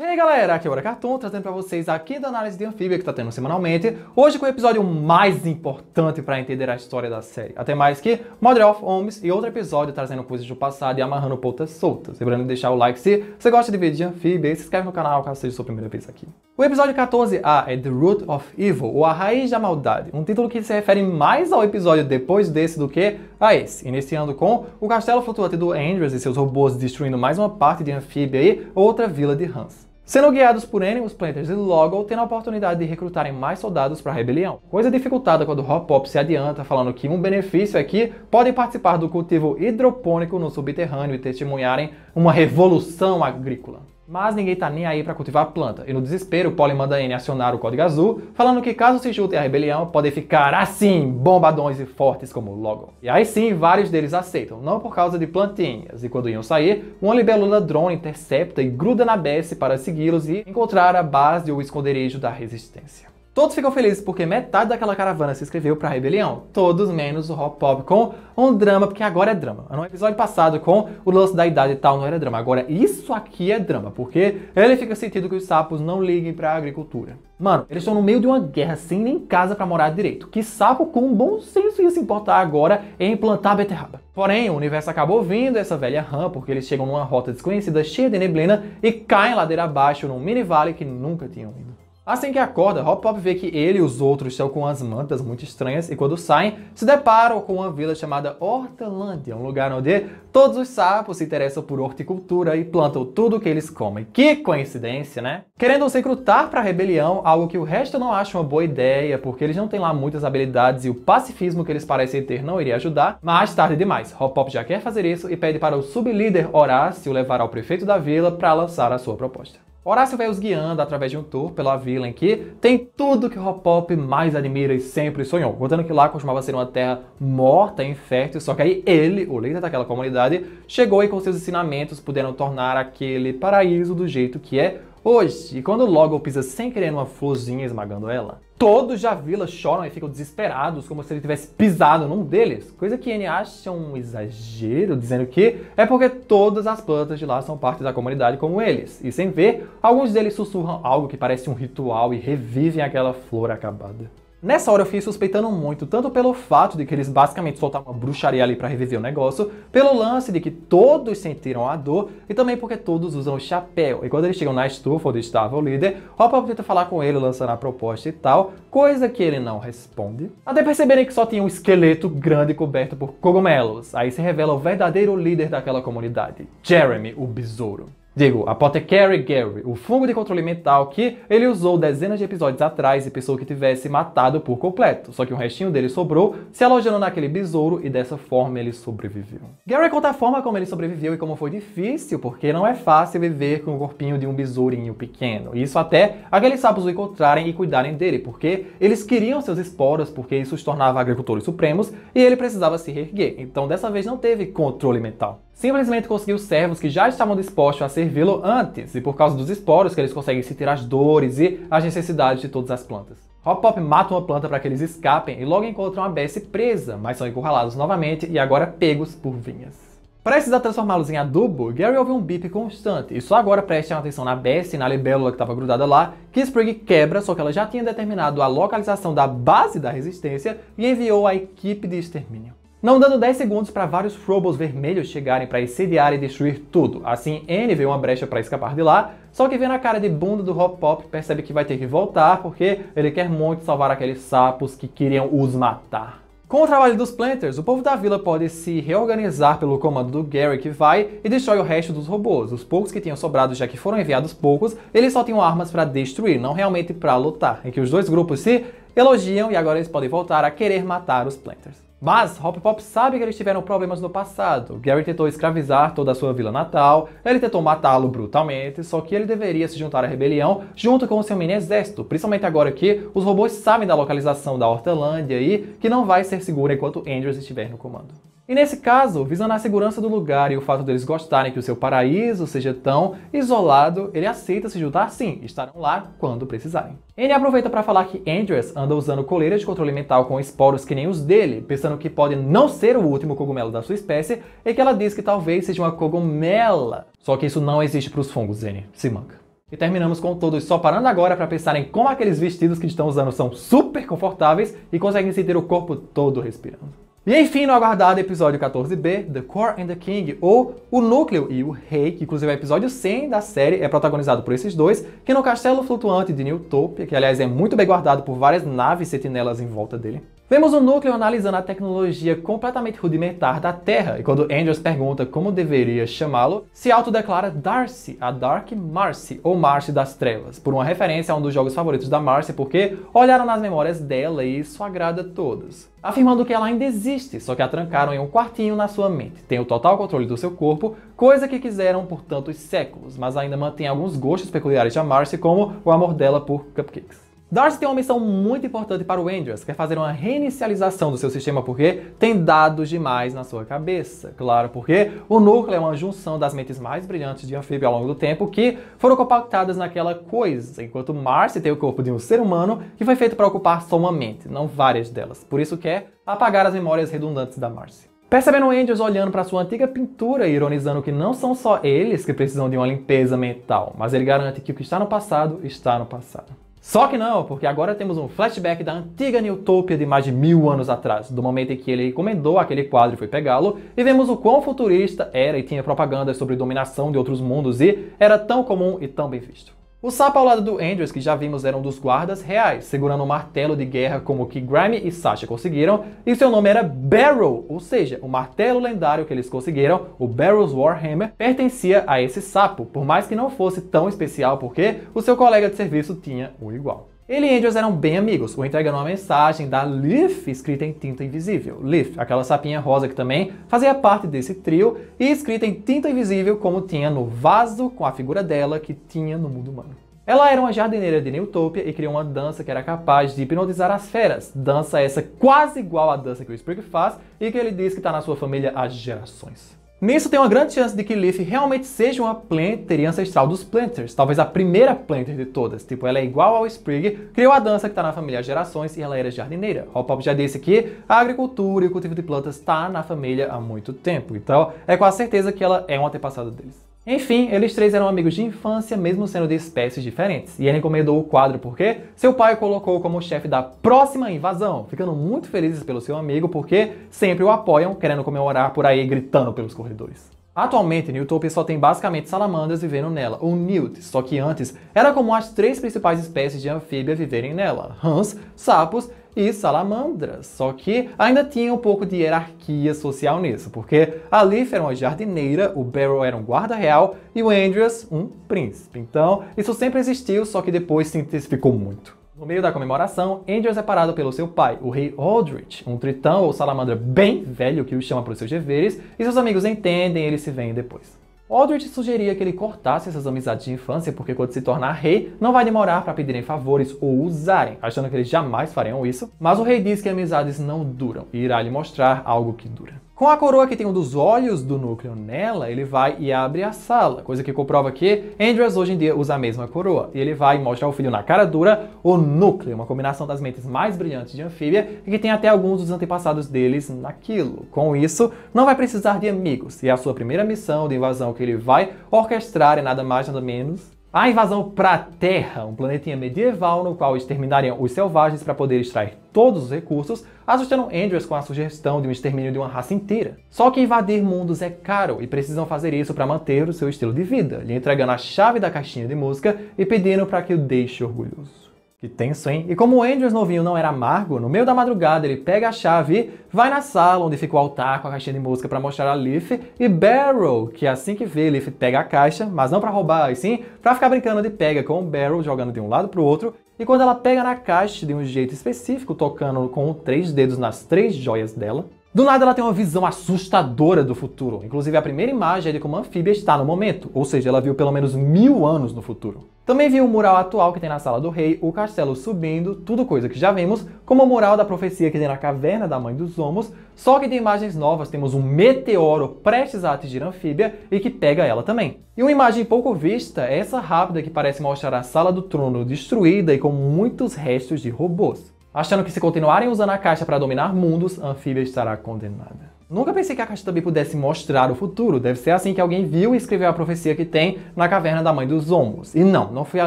E aí galera, aqui é o Hora Cartoon, trazendo pra vocês a quinta análise de Anfíbia que tá tendo semanalmente, hoje com o episódio mais importante pra entender a história da série, até mais que Mother of Homes e outro episódio trazendo coisas do passado e amarrando pontas soltas. Lembrando de deixar o like se você gosta de vídeos de Anfíbia e se inscreve no canal caso seja sua primeira vez aqui. O episódio 14A é The Root of Evil, ou A Raiz da Maldade, um título que se refere mais ao episódio depois desse do que a esse, iniciando com o castelo flutuante do Andreas e seus robôs destruindo mais uma parte de Anfíbia e outra vila de Hans. Sendo guiados por Annie, os Planters e Logal, tendo a oportunidade de recrutarem mais soldados para a rebelião. Coisa dificultada quando Hop Pop se adianta, falando que um benefício é que podem participar do cultivo hidropônico no subterrâneo e testemunharem uma revolução agrícola. Mas ninguém tá nem aí para cultivar a planta, e no desespero, Polly manda Annie acionar o Código Azul, falando que caso se juntem à rebelião, podem ficar assim, bombadões e fortes como Logal. E aí sim, vários deles aceitam, não por causa de plantinhas, e quando iam sair, uma libélula drone intercepta e gruda na Bessie para segui-los e encontrar a base ou esconderijo da resistência. Todos ficam felizes porque metade daquela caravana se inscreveu para a rebelião, todos menos o Hop Pop com um drama, porque agora é drama. No episódio passado com o lance da idade e tal não era drama, agora isso aqui é drama, porque ele fica sentindo que os sapos não liguem para a agricultura. Mano, eles estão no meio de uma guerra sem nem casa para morar direito, que sapo com bom senso ia se importar agora em plantar beterraba. Porém, o universo acabou ouvindo essa velha rã, porque eles chegam numa rota desconhecida cheia de neblina e caem ladeira abaixo num mini vale que nunca tinham ido. Assim que acorda, Hop Pop vê que ele e os outros estão com as mantas muito estranhas e quando saem, se deparam com uma vila chamada Hortelândia, um lugar onde todos os sapos se interessam por horticultura e plantam tudo o que eles comem. Que coincidência, né? Querendo os recrutar para a rebelião, algo que o resto não acha uma boa ideia, porque eles não têm lá muitas habilidades e o pacifismo que eles parecem ter não iria ajudar, mas tarde demais. Hop Pop já quer fazer isso e pede para o sublíder Horácio levar ao prefeito da vila para lançar a sua proposta. Horácio vai os guiando através de um tour pela vila em que tem tudo que Hop Pop mais admira e sempre sonhou, contando que lá costumava ser uma terra morta e infértil, só que aí ele, o líder daquela comunidade, chegou e com seus ensinamentos puderam tornar aquele paraíso do jeito que é hoje. E quando Logal pisa sem querer numa florzinha esmagando ela, todos da vila choram e ficam desesperados, como se ele tivesse pisado num deles. Coisa que Annie acha um exagero, dizendo que é porque todas as plantas de lá são parte da comunidade como eles. E sem ver, alguns deles sussurram algo que parece um ritual e revivem aquela flor acabada. Nessa hora eu fiquei suspeitando muito, tanto pelo fato de que eles basicamente soltaram uma bruxaria ali pra reviver o negócio, pelo lance de que todos sentiram a dor, e também porque todos usam o chapéu. E quando eles chegam na estufa onde estava o líder, Hop Pop tenta falar com ele, lançando a proposta e tal, coisa que ele não responde. Até perceberem que só tinha um esqueleto grande coberto por cogumelos. Aí se revela o verdadeiro líder daquela comunidade, Jeremy, o besouro. Digo, Apothecary Gary, o fungo de controle mental que ele usou dezenas de episódios atrás e pensou que tivesse matado por completo, só que um restinho dele sobrou, se alojando naquele besouro e dessa forma ele sobreviveu. Gary conta a forma como ele sobreviveu e como foi difícil, porque não é fácil viver com o corpinho de um besourinho pequeno. Isso até aqueles sapos o encontrarem e cuidarem dele, porque eles queriam seus esporos, porque isso os tornava agricultores supremos e ele precisava se reerguer. Então dessa vez não teve controle mental. Simplesmente conseguiu servos que já estavam dispostos a servi-lo antes, e por causa dos esporos que eles conseguem sentir as dores e as necessidades de todas as plantas. Hop Pop mata uma planta para que eles escapem e logo encontram a Bessie presa, mas são encurralados novamente e agora pegos por vinhas. Prestes a transformá-los em adubo, Gary ouve um bip constante, e só agora prestem atenção na Bessie e na libélula que estava grudada lá, que Sprigg quebra, só que ela já tinha determinado a localização da base da resistência e enviou a equipe de extermínio. Não dando 10 segundos para vários Frobos vermelhos chegarem para incendiar e destruir tudo. Assim, Annie vê uma brecha para escapar de lá, só que vendo a cara de bunda do Hop Pop, percebe que vai ter que voltar porque ele quer muito salvar aqueles sapos que queriam os matar. Com o trabalho dos Planters, o povo da vila pode se reorganizar pelo comando do Gary que vai e destrói o resto dos robôs. Os poucos que tinham sobrado, já que foram enviados poucos, eles só tinham armas para destruir, não realmente para lutar. Em que os dois grupos se elogiam e agora eles podem voltar a querer matar os Planters. Mas Hop Pop sabe que eles tiveram problemas no passado. Gary tentou escravizar toda a sua vila natal, ele tentou matá-lo brutalmente, só que ele deveria se juntar à rebelião junto com o seu mini exército, principalmente agora que os robôs sabem da localização da Hortelândia e que não vai ser seguro enquanto Andreas estiver no comando. E nesse caso, visando a segurança do lugar e o fato deles gostarem que o seu paraíso seja tão isolado, ele aceita se juntar sim, estarão lá quando precisarem. Annie aproveita para falar que Andreas anda usando coleiras de controle mental com esporos que nem os dele, pensando que pode não ser o último cogumelo da sua espécie, e que ela diz que talvez seja uma cogumela. Só que isso não existe para os fungos, Annie. Se manca. E terminamos com todos só parando agora para pensar em como aqueles vestidos que estão usando são super confortáveis e conseguem sentir o corpo todo respirando. E enfim, no aguardado episódio 14B, The Core and the King, ou O Núcleo e o Rei, que inclusive é o episódio 100 da série, é protagonizado por esses dois, que no castelo flutuante de Newtopia, que aliás é muito bem guardado por várias naves sentinelas em volta dele. Vemos o Núcleo analisando a tecnologia completamente rudimentar da Terra, e quando Andrews pergunta como deveria chamá-lo, se autodeclara Darcy, a Dark Marcy, ou Marcy das Trevas, por uma referência a um dos jogos favoritos da Marcy, porque olharam nas memórias dela e isso agrada a todos. Afirmando que ela ainda existe, só que a trancaram em um quartinho na sua mente, tem o total controle do seu corpo, coisa que quiseram por tantos séculos, mas ainda mantém alguns gostos peculiares de Marcy, como o amor dela por cupcakes. Darcy tem uma missão muito importante para o Andrews, quer fazer uma reinicialização do seu sistema porque tem dados demais na sua cabeça. Claro, porque o núcleo é uma junção das mentes mais brilhantes de Amphibia ao longo do tempo que foram compactadas naquela coisa, enquanto Marcy tem o corpo de um ser humano que foi feito para ocupar só uma mente, não várias delas. Por isso quer apagar as memórias redundantes da Marcy. Percebendo Andrews olhando para sua antiga pintura e ironizando que não são só eles que precisam de uma limpeza mental, mas ele garante que o que está no passado, está no passado. Só que não, porque agora temos um flashback da antiga Newtopia de mais de 1000 anos atrás, do momento em que ele encomendou aquele quadro e foi pegá-lo, e vemos o quão futurista era e tinha propagandas sobre dominação de outros mundos e era tão comum e tão bem visto. O sapo ao lado do Andrews, que já vimos era um dos guardas reais, segurando um martelo de guerra como o que Grime e Sasha conseguiram, e seu nome era Barrow, ou seja, o martelo lendário que eles conseguiram, o Barrow's Warhammer, pertencia a esse sapo, por mais que não fosse tão especial porque o seu colega de serviço tinha o igual. Ele e Andrews eram bem amigos, o entregando uma mensagem da Leaf escrita em tinta invisível. Leaf, aquela sapinha rosa que também fazia parte desse trio, e escrita em tinta invisível como tinha no vaso com a figura dela que tinha no mundo humano. Ela era uma jardineira de Newtopia e criou uma dança que era capaz de hipnotizar as feras. Dança essa quase igual à dança que o Sprigg faz e que ele diz que está na sua família há gerações. Nisso tem uma grande chance de que Leaf realmente seja uma Planter e ancestral dos Planters, talvez a primeira Planter de todas, tipo, ela é igual ao Sprigg, criou a dança que está na família há gerações e ela era jardineira. Hopop já disse que a agricultura e o cultivo de plantas está na família há muito tempo, então é com a certeza que ela é um antepassado deles. Enfim, eles três eram amigos de infância, mesmo sendo de espécies diferentes, e ele encomendou o quadro porque seu pai o colocou como chefe da próxima invasão, ficando muito felizes pelo seu amigo porque sempre o apoiam, querendo comemorar por aí gritando pelos corredores. Atualmente, Newtopia só tem basicamente salamandras vivendo nela, ou newt, só que antes era comum as três principais espécies de anfíbia viverem nela, rãs, sapos e salamandras, só que ainda tinha um pouco de hierarquia social nisso, porque a Leaf era uma jardineira, o Barrow era um guarda real e o Andrews um príncipe. Então, isso sempre existiu, só que depois se intensificou muito. No meio da comemoração, Andrews é parado pelo seu pai, o rei Aldrich, um tritão ou salamandra bem velho que o chama para os seus deveres, e seus amigos entendem e eles se veem depois. Aldrich sugeria que ele cortasse essas amizades de infância porque quando se tornar rei, não vai demorar para pedirem favores ou usarem, achando que eles jamais fariam isso, mas o rei diz que amizades não duram e irá lhe mostrar algo que dura. Com a coroa que tem um dos olhos do núcleo nela, ele vai e abre a sala, coisa que comprova que Andrews hoje em dia usa a mesma coroa. E ele vai e mostra ao filho na cara dura o núcleo, uma combinação das mentes mais brilhantes de Amphibia e que tem até alguns dos antepassados deles naquilo. Com isso, não vai precisar de amigos, e a sua primeira missão de invasão que ele vai orquestrar é nada mais nada menos a invasão para a Terra, um planetinha medieval no qual exterminariam os selvagens para poder extrair todos os recursos, assustando Andrews com a sugestão de um extermínio de uma raça inteira. Só que invadir mundos é caro e precisam fazer isso para manter o seu estilo de vida, lhe entregando a chave da caixinha de música e pedindo para que o deixe orgulhoso. Que tenso, hein? E como o Andrews novinho não era amargo, no meio da madrugada ele pega a chave e vai na sala onde fica o altar com a caixinha de música para mostrar a Leaf e Barrow, que assim que vê, Leaf pega a caixa, mas não para roubar, e sim para ficar brincando de pega com o Barrow, jogando de um lado para o outro, e quando ela pega na caixa de um jeito específico, tocando com 3 dedos nas 3 joias dela, do nada ela tem uma visão assustadora do futuro. Inclusive a primeira imagem é de como a Amphibia está no momento, ou seja, ela viu pelo menos 1000 anos no futuro. Também viu o mural atual que tem na sala do rei, o castelo subindo, tudo coisa que já vimos, como o mural da profecia que tem na caverna da mãe dos homos, só que de imagens novas temos um meteoro prestes a atingir a Amphibia e que pega ela também. E uma imagem pouco vista é essa rápida que parece mostrar a sala do trono destruída e com muitos restos de robôs. Achando que se continuarem usando a caixa para dominar mundos, a Amphibia estará condenada. Nunca pensei que a caixa também pudesse mostrar o futuro. Deve ser assim que alguém viu e escreveu a profecia que tem na caverna da mãe dos Zomos. E não foi a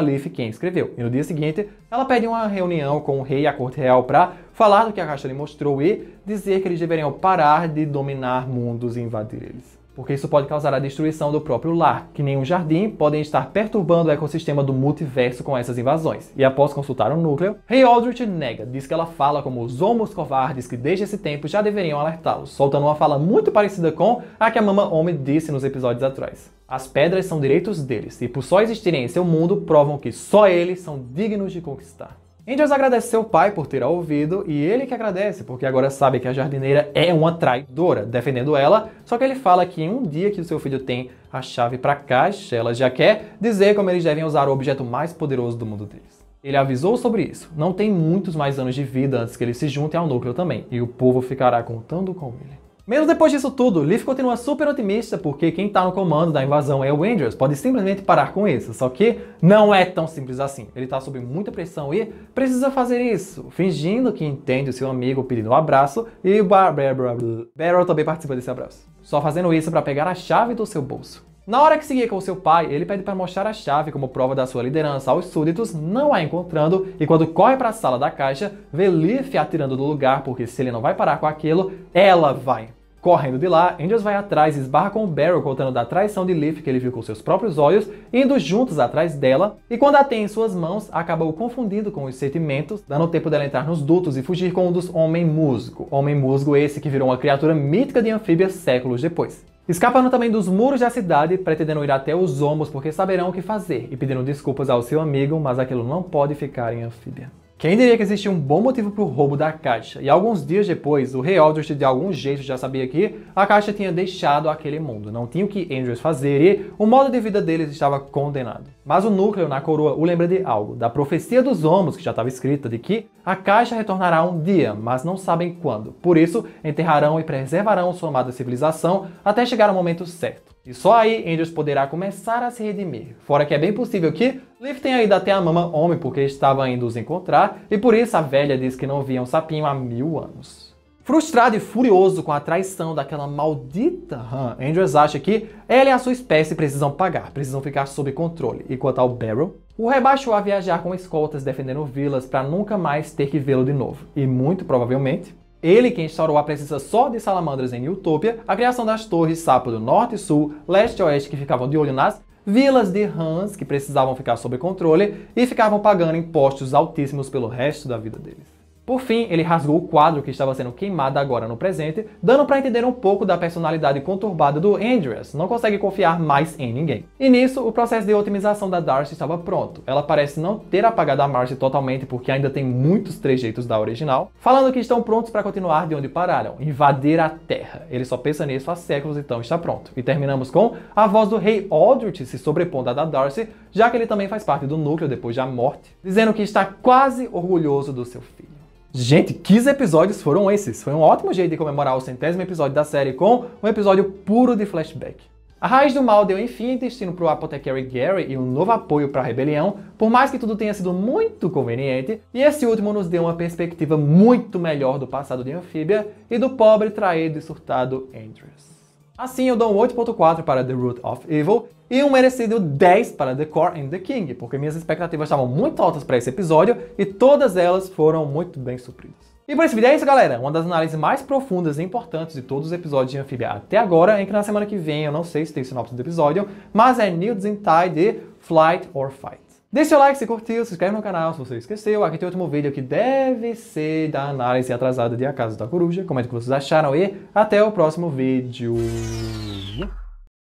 Leaf quem escreveu. E no dia seguinte, ela pede uma reunião com o rei e a corte real para falar do que a caixa lhe mostrou e dizer que eles deveriam parar de dominar mundos e invadir eles. Porque isso pode causar a destruição do próprio lar, que nem um jardim podem estar perturbando o ecossistema do multiverso com essas invasões. E após consultar o núcleo, Rei Aldrich nega, diz que ela fala como os homos covardes que desde esse tempo já deveriam alertá-los, soltando uma fala muito parecida com a que a Mama Homem disse nos episódios atrás. As pedras são direitos deles, e por só existirem em seu mundo, provam que só eles são dignos de conquistar. Andrews agradece seu pai por ter a ouvido e ele que agradece, porque agora sabe que a jardineira é uma traidora, defendendo ela, só que ele fala que em um dia que o seu filho tem a chave para a caixa, ela já quer dizer como eles devem usar o objeto mais poderoso do mundo deles. Ele avisou sobre isso, não tem muitos mais anos de vida antes que eles se juntem ao núcleo também, e o povo ficará contando com ele. Mesmo depois disso tudo, Leaf continua super otimista porque quem tá no comando da invasão é o Andrews, pode simplesmente parar com isso, só que não é tão simples assim. Ele tá sob muita pressão e precisa fazer isso, fingindo que entende o seu amigo pedindo um abraço e Beryl também participa desse abraço. Só fazendo isso para pegar a chave do seu bolso. Na hora que seguia com seu pai, ele pede para mostrar a chave como prova da sua liderança aos súditos, não a encontrando, e quando corre para a sala da caixa, vê Leaf atirando do lugar, porque se ele não vai parar com aquilo, ela vai. Correndo de lá, Andrews vai atrás e esbarra com Beryl contando da traição de Leaf que ele viu com seus próprios olhos, indo juntos atrás dela, e quando a tem em suas mãos, acaba o confundindo com os sentimentos, dando tempo dela entrar nos dutos e fugir com um dos Homem-Musgo. Homem-Musgo esse que virou uma criatura mítica de anfíbia séculos depois. Escapando também dos muros da cidade, pretendendo ir até os Zomos porque saberão o que fazer, e pedindo desculpas ao seu amigo, mas aquilo não pode ficar em anfíbia. Quem diria que existia um bom motivo para o roubo da caixa? E alguns dias depois, o Rei Aldrich de algum jeito já sabia que a caixa tinha deixado aquele mundo. Não tinha o que Andrews fazer e o modo de vida deles estava condenado. Mas o núcleo na coroa o lembra de algo, da profecia dos Homos, que já estava escrita, de que a caixa retornará um dia, mas não sabem quando. Por isso, enterrarão e preservarão sua amada civilização até chegar o momento certo. E só aí Andrews poderá começar a se redimir. Fora que é bem possível que Leaf tenha ido até a Mama Homem porque estava indo os encontrar, e por isso a velha diz que não via um sapinho há 1000 anos. Frustrado e furioso com a traição daquela maldita Han, Andrews acha que ela e a sua espécie precisam pagar, precisam ficar sob controle. E quanto ao Beryl, o rebaixou a viajar com escoltas defendendo vilas para nunca mais ter que vê-lo de novo. E muito provavelmente, ele quem instaurou a presença só de salamandras em Utopia, a criação das torres sapo do norte e sul, leste e oeste que ficavam de olho nas vilas de Hans que precisavam ficar sob controle e ficavam pagando impostos altíssimos pelo resto da vida deles. Por fim, ele rasgou o quadro que estava sendo queimado agora no presente, dando para entender um pouco da personalidade conturbada do Andrews, não consegue confiar mais em ninguém. E nisso, o processo de otimização da Darcy estava pronto. Ela parece não ter apagado a Marcy totalmente porque ainda tem muitos trejeitos da original, falando que estão prontos para continuar de onde pararam, invadir a Terra. Ele só pensa nisso há séculos, então está pronto. E terminamos com a voz do Rei Aldrich se sobrepondo à da Darcy, já que ele também faz parte do núcleo depois da morte, dizendo que está quase orgulhoso do seu filho. Gente, que episódios foram esses? Foi um ótimo jeito de comemorar o 100º episódio da série com um episódio puro de flashback. A raiz do mal deu enfim destino para o Apothecary Gary e um novo apoio para a rebelião, por mais que tudo tenha sido muito conveniente, e esse último nos deu uma perspectiva muito melhor do passado de Anfíbia e do pobre, traído e surtado Andrews. Assim eu dou um 8.4 para The Root of Evil e um merecido 10 para The Core and the King, porque minhas expectativas estavam muito altas para esse episódio e todas elas foram muito bem supridas. E por esse vídeo é isso, galera. Uma das análises mais profundas e importantes de todos os episódios de Anfíbia até agora, em que na semana que vem, eu não sei se tem sinopse do episódio, mas é New Zentai de Flight or Fight. Deixe seu like se curtiu, se inscreve no canal se você esqueceu. Aqui tem o último vídeo que deve ser da análise atrasada de A Casa da Coruja. Comente o que vocês acharam e até o próximo vídeo.